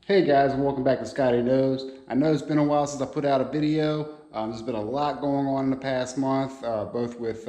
Hey guys, and welcome back to Scotty Knows. I know it's been a while since I put out a video. There's been a lot going on in the past month, both with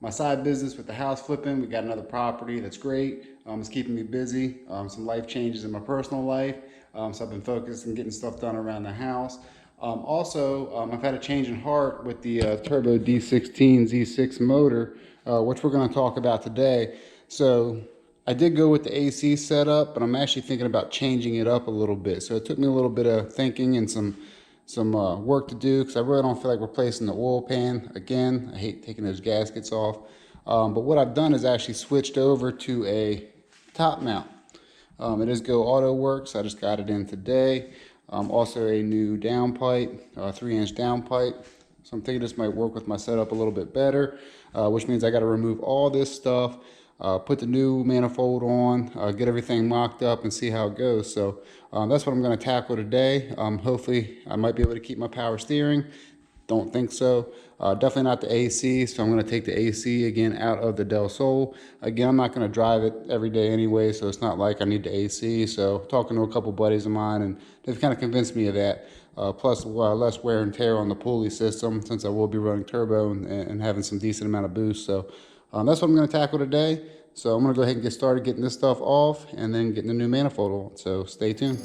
my side business with the house flipping. We got another property that's great. It's keeping me busy. Some life changes in my personal life. So I've been focused on getting stuff done around the house. I've had a change in heart with the Turbo D16 Z6 motor, which we're going to talk about today. So I did go with the AC setup, but I'm actually thinking about changing it up a little bit. So it took me a little bit of thinking and some work to do because I really don't feel like replacing the oil pan again. I hate taking those gaskets off. But what I've done is actually switched over to a top mount. It is Go Auto Works. I just got it in today. Also a new downpipe, 3-inch downpipe. So I'm thinking this might work with my setup a little bit better, which means I got to remove all this stuff. Put the new manifold on, get everything mocked up and see how it goes. So that's what I'm going to tackle today. Hopefully I might be able to keep my power steering. Don't think so. Definitely not the AC, so I'm going to take the AC again out of the Del Sol. Again, I'm not going to drive it every day anyway, so it's not like I need the AC. So talking to a couple buddies of mine, and they've kind of convinced me of that. Plus less wear and tear on the pulley system since I will be running turbo and having some decent amount of boost. So that's what I'm going to tackle today. So I'm going to go ahead and get started getting this stuff off and then getting the new manifold on. So stay tuned.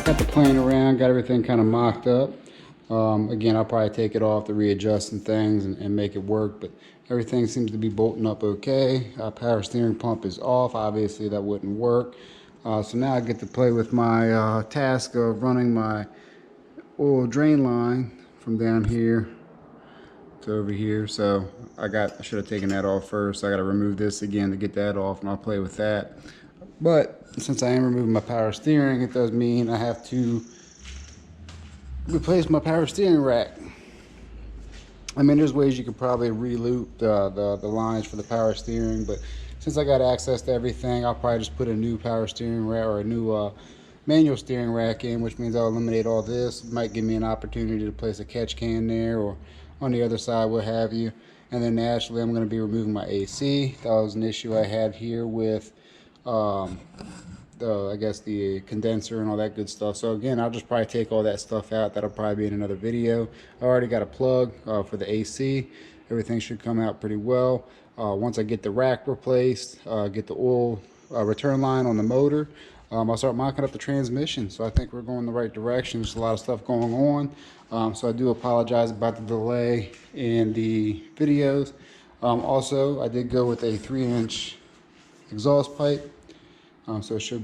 got the plane around, got everything kind of mocked up. Again, I'll probably take it off to readjust some things and make it work, but everything seems to be bolting up okay. Power steering pump is off. Obviously, that wouldn't work. So now I get to play with my task of running my oil drain line from down here to over here. So I should have taken that off first. I got to remove this again to get that off, and I'll play with that. But since I am removing my power steering, it does mean I have to replace my power steering rack. I mean, there's ways you could probably re-loop the lines for the power steering, but since I got access to everything, I'll probably just put a new power steering rack or a new manual steering rack in, which means I'll eliminate all this. It might give me an opportunity to place a catch can there or on the other side, what have you. And then naturally, I'm going to be removing my AC. That was an issue I had here with I guess the condenser and all that good stuff. So again, I'll just probably take all that stuff out. That'll probably be in another video. I already got a plug for the AC. Everything should come out pretty well. Once I get the rack replaced, get the oil return line on the motor, I'll start mocking up the transmission. So I think we're going the right direction. There's a lot of stuff going on. So I do apologize about the delay in the videos. Also, I did go with a 3-inch exhaust pipe. So it should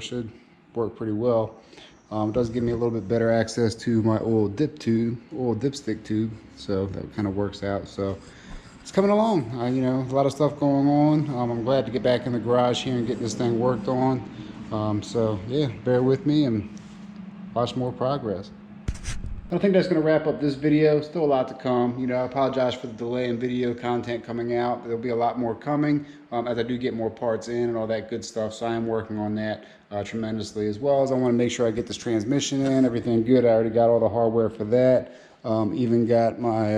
should work pretty well. It does give me a little bit better access to my oil dipstick tube. So that kind of works out. So it's coming along. You know, a lot of stuff going on. I'm glad to get back in the garage here and get this thing worked on. So yeah, bear with me and watch more progress. I think that's going to wrap up this video. Still a lot to come. You know, I apologize for the delay in video content coming out. There'll be a lot more coming as I do get more parts in and all that good stuff. So I am working on that tremendously, as well as I want to make sure I get this transmission in. Everything good. I already got all the hardware for that. Even got my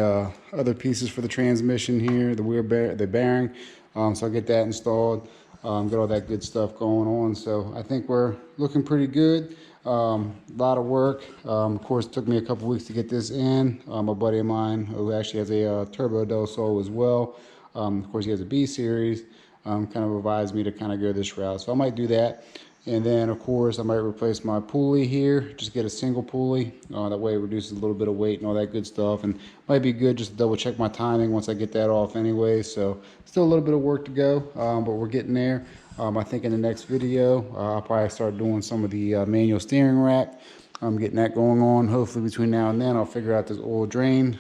other pieces for the transmission here, the bearing. So I'll get that installed. Get all that good stuff going on. So I think we're looking pretty good. A lot of work. Of course, it took me a couple weeks to get this in. A buddy of mine who actually has a Turbo Del Sol as well. Of course, he has a B series. Kind of advised me to kind of go this route. So I might do that. And then, of course, I might replace my pulley here. Just get a single pulley. That way it reduces a little bit of weight and all that good stuff. And might be good just to double check my timing once I get that off anyway. So still a little bit of work to go, but we're getting there. I think in the next video, I'll probably start doing some of the manual steering rack. I'm getting that going on. Hopefully between now and then, I'll figure out this oil drain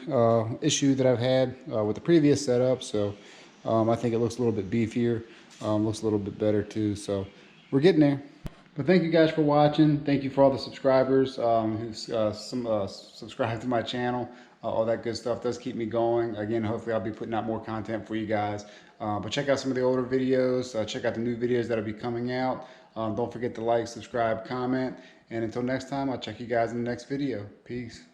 issue that I've had with the previous setup. So I think it looks a little bit beefier. Looks a little bit better too. So we're getting there. But thank you guys for watching. Thank you for all the subscribers who subscribe to my channel. All that good stuff does keep me going. Again, hopefully I'll be putting out more content for you guys. But check out some of the older videos. Check out the new videos that'll be coming out. Don't forget to like, subscribe, comment. And until next time, I'll check you guys in the next video. Peace.